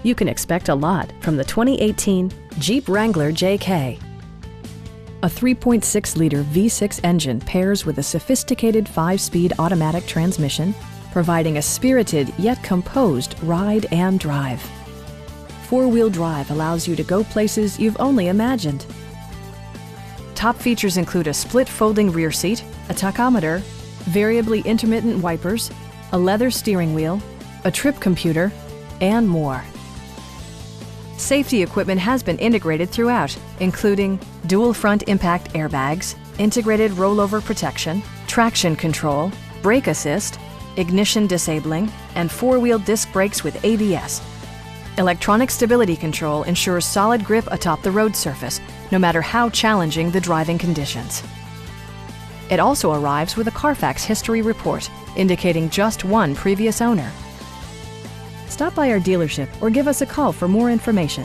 You can expect a lot from the 2018 Jeep Wrangler JK. A 3.6-liter V6 engine pairs with a sophisticated 5-speed automatic transmission, providing a spirited yet composed ride and drive. 4-wheel drive allows you to go places you've only imagined. Top features include a split folding rear seat, a tachometer, variably intermittent wipers, a leather steering wheel, a trip computer, and more. Safety equipment has been integrated throughout, including dual front impact airbags, integrated rollover protection, traction control, brake assist, ignition disabling, and 4-wheel disc brakes with ABS. Electronic stability control ensures solid grip atop the road surface, no matter how challenging the driving conditions. It also arrives with a Carfax history report, indicating just one previous owner. Stop by our dealership or give us a call for more information.